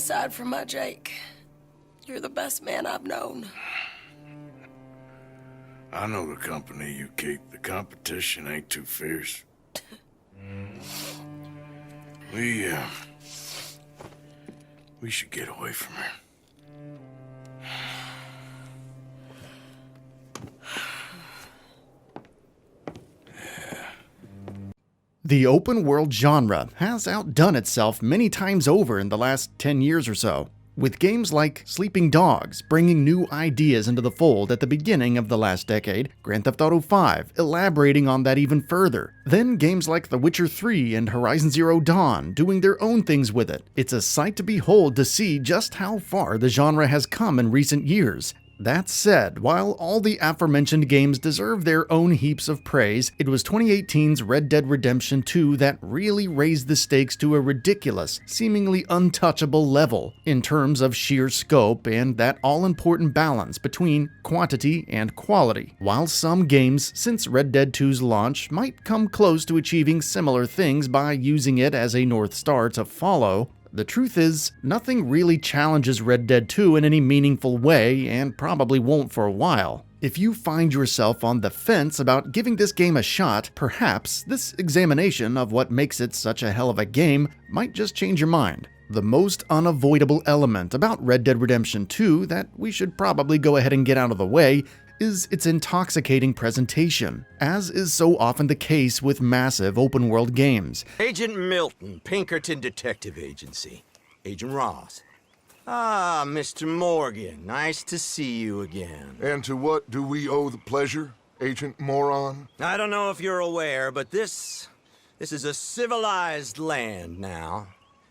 aside from my Jake, you're the best man I've known. I know the company you keep. The competition ain't too fierce. We should get away from her. The open world genre has outdone itself many times over in the last 10 years or so, with games like Sleeping Dogs bringing new ideas into the fold at the beginning of the last decade, Grand Theft Auto V elaborating on that even further, then games like The Witcher 3 and Horizon Zero Dawn doing their own things with it. It's a sight to behold to see just how far the genre has come in recent years. That said, while all the aforementioned games deserve their own heaps of praise, it was 2018's Red Dead Redemption 2 that really raised the stakes to a ridiculous, seemingly untouchable level in terms of sheer scope and that all-important balance between quantity and quality. While some games since Red Dead 2's launch might come close to achieving similar things by using it as a North Star to follow, the truth is, nothing really challenges Red Dead 2 in any meaningful way, and probably won't for a while. If you find yourself on the fence about giving this game a shot, perhaps this examination of what makes it such a hell of a game might just change your mind. The most unavoidable element about Red Dead Redemption 2 that we should probably go ahead and get out of the way is its intoxicating presentation, as is so often the case with massive open-world games. Agent Milton, Pinkerton Detective Agency. Agent Ross. Ah, Mr. Morgan, nice to see you again. And to what do we owe the pleasure, Agent Moron? I don't know if you're aware, but this is a civilized land now.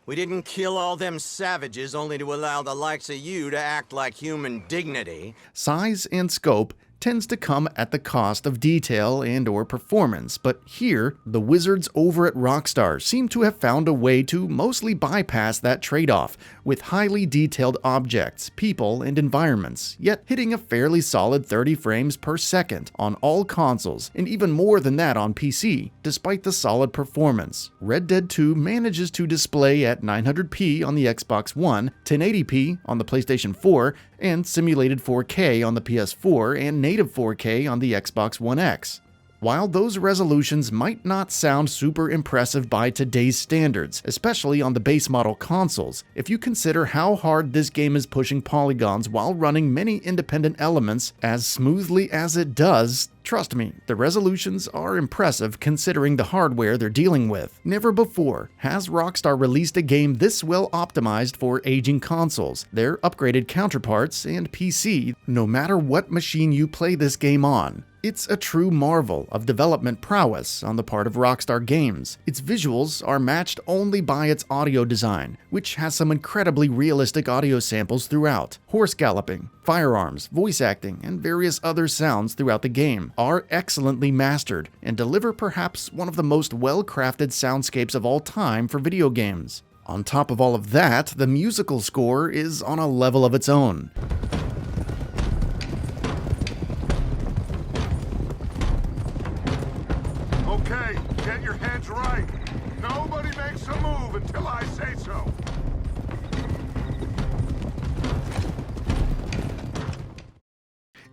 We didn't kill all them savages only to allow the likes of you to act like human dignity. Size and scope tends to come at the cost of detail and/or performance, but here, the wizards over at Rockstar seem to have found a way to mostly bypass that trade-off, with highly detailed objects, people, and environments, yet hitting a fairly solid 30 frames per second on all consoles, and even more than that on PC, despite the solid performance. Red Dead 2 manages to display at 900p on the Xbox One, 1080p on the PlayStation 4, and simulated 4K on the PS4 and native 4K on the Xbox One X. While those resolutions might not sound super impressive by today's standards, especially on the base model consoles, if you consider how hard this game is pushing polygons while running many independent elements as smoothly as it does, trust me, the resolutions are impressive considering the hardware they're dealing with. Never before has Rockstar released a game this well optimized for aging consoles, their upgraded counterparts, and PC, no matter what machine you play this game on. It's a true marvel of development prowess on the part of Rockstar Games. Its visuals are matched only by its audio design, which has some incredibly realistic audio samples throughout. Horse galloping, firearms, voice acting, and various other sounds throughout the game are excellently mastered and deliver perhaps one of the most well-crafted soundscapes of all time for video games. On top of all of that, the musical score is on a level of its own. Okay, get your heads right. Nobody makes a move until I say so.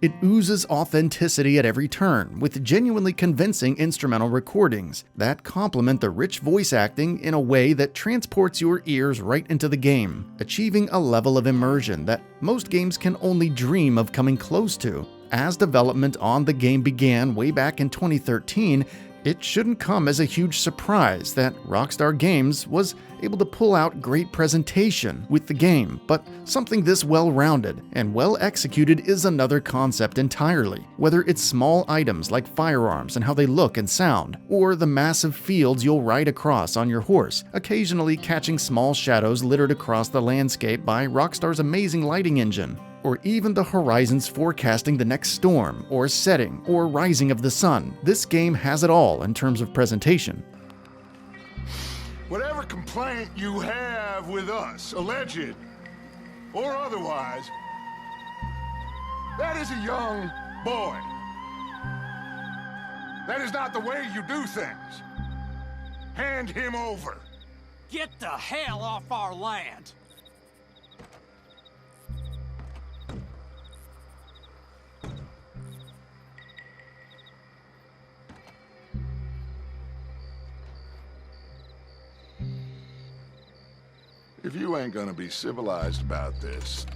It oozes authenticity at every turn, with genuinely convincing instrumental recordings that complement the rich voice acting in a way that transports your ears right into the game, achieving a level of immersion that most games can only dream of coming close to. As development on the game began way back in 2013, it shouldn't come as a huge surprise that Rockstar Games was able to pull out great presentation with the game, but something this well-rounded and well-executed is another concept entirely. Whether it's small items like firearms and how they look and sound, or the massive fields you'll ride across on your horse, occasionally catching small shadows littered across the landscape by Rockstar's amazing lighting engine, or even the horizons forecasting the next storm, or setting, or rising of the sun. This game has it all in terms of presentation. Whatever complaint you have with us, alleged or otherwise, that is a young boy. That is not the way you do things. Hand him over. Get the hell off our land! If you ain't gonna be civilized about this,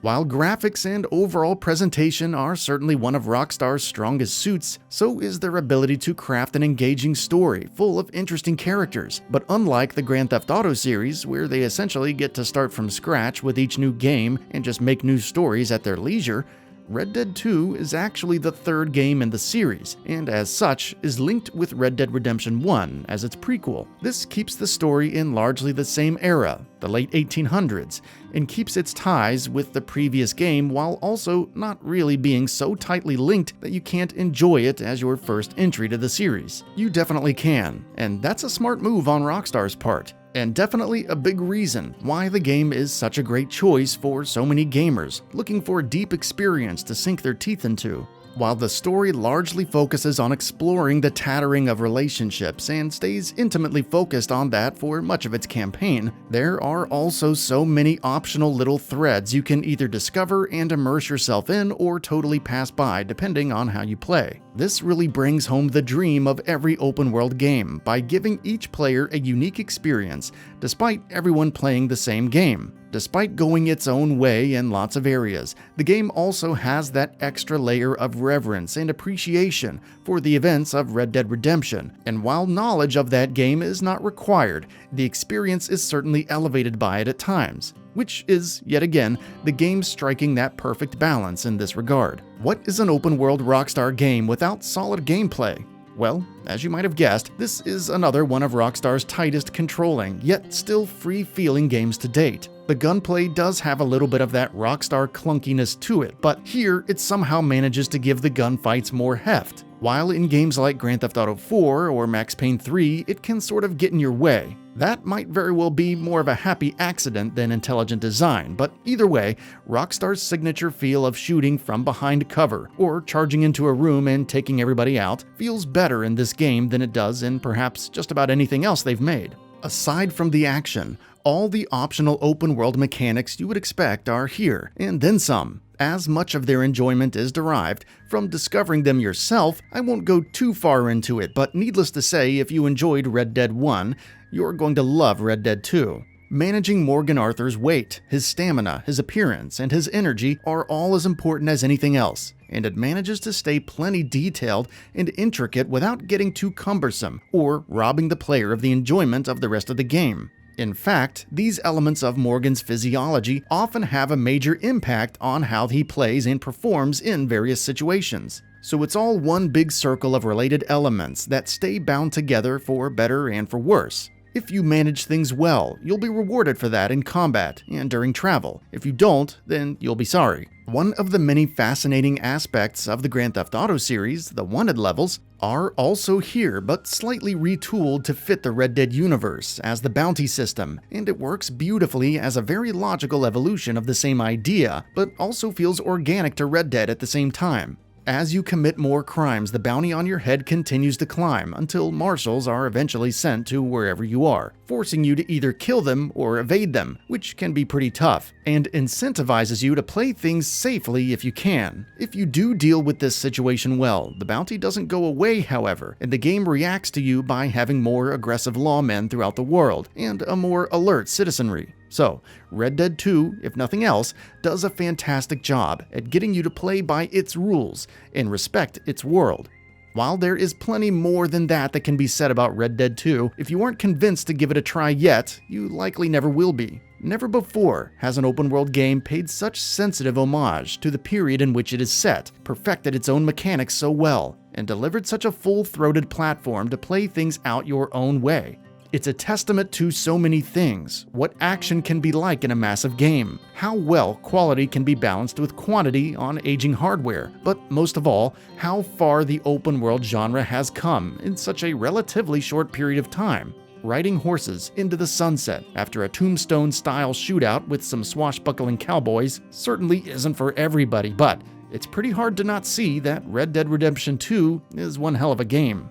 While graphics and overall presentation are certainly one of Rockstar's strongest suits, so is their ability to craft an engaging story full of interesting characters. But unlike the Grand Theft Auto series, where they essentially get to start from scratch with each new game and just make new stories at their leisure, Red Dead 2 is actually the third game in the series, and as such is linked with Red Dead Redemption 1 as its prequel. This keeps the story in largely the same era, the late 1800s, and keeps its ties with the previous game while also not really being so tightly linked that you can't enjoy it as your first entry to the series. You definitely can, and that's a smart move on Rockstar's part. And definitely a big reason why the game is such a great choice for so many gamers looking for a deep experience to sink their teeth into. While the story largely focuses on exploring the tattering of relationships and stays intimately focused on that for much of its campaign, there are also so many optional little threads you can either discover and immerse yourself in or totally pass by depending on how you play. This really brings home the dream of every open-world game by giving each player a unique experience despite everyone playing the same game. Despite going its own way in lots of areas, the game also has that extra layer of reverence and appreciation for the events of Red Dead Redemption, and while knowledge of that game is not required, the experience is certainly elevated by it at times, which is, yet again, the game striking that perfect balance in this regard. What is an open-world Rockstar game without solid gameplay? Well, as you might have guessed, this is another one of Rockstar's tightest controlling, yet still free-feeling games to date. The gunplay does have a little bit of that Rockstar clunkiness to it, but here it somehow manages to give the gunfights more heft. While in games like Grand Theft Auto 4 or Max Payne 3, it can sort of get in your way. That might very well be more of a happy accident than intelligent design, but either way, Rockstar's signature feel of shooting from behind cover or charging into a room and taking everybody out feels better in this game than it does in perhaps just about anything else they've made. Aside from the action, all the optional open-world mechanics you would expect are here, and then some. As much of their enjoyment is derived from discovering them yourself, I won't go too far into it, but needless to say, if you enjoyed Red Dead 1, you're going to love Red Dead 2. Managing Morgan Arthur's weight, his stamina, his appearance, and his energy are all as important as anything else, and it manages to stay plenty detailed and intricate without getting too cumbersome or robbing the player of the enjoyment of the rest of the game. In fact, these elements of Morgan's physiology often have a major impact on how he plays and performs in various situations. So it's all one big circle of related elements that stay bound together for better and for worse. If you manage things well, you'll be rewarded for that in combat and during travel. If you don't, then you'll be sorry. One of the many fascinating aspects of the Grand Theft Auto series, the wanted levels, are also here but slightly retooled to fit the Red Dead universe as the bounty system, and it works beautifully as a very logical evolution of the same idea, but also feels organic to Red Dead at the same time. As you commit more crimes, the bounty on your head continues to climb until marshals are eventually sent to wherever you are, forcing you to either kill them or evade them, which can be pretty tough, and incentivizes you to play things safely if you can. If you do deal with this situation well, the bounty doesn't go away, however, and the game reacts to you by having more aggressive lawmen throughout the world and a more alert citizenry. So, Red Dead 2, if nothing else, does a fantastic job at getting you to play by its rules and respect its world. While there is plenty more than that can be said about Red Dead 2, if you aren't convinced to give it a try yet, you likely never will be. Never before has an open-world game paid such sensitive homage to the period in which it is set, perfected its own mechanics so well, and delivered such a full-throated platform to play things out your own way. It's a testament to so many things, what action can be like in a massive game, how well quality can be balanced with quantity on aging hardware, but most of all, how far the open world genre has come in such a relatively short period of time. Riding horses into the sunset after a Tombstone-style shootout with some swashbuckling cowboys certainly isn't for everybody, but it's pretty hard to not see that Red Dead Redemption 2 is one hell of a game.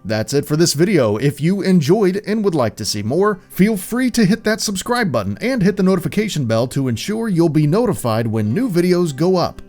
That's it for this video. If you enjoyed and would like to see more, feel free to hit that subscribe button and hit the notification bell to ensure you'll be notified when new videos go up.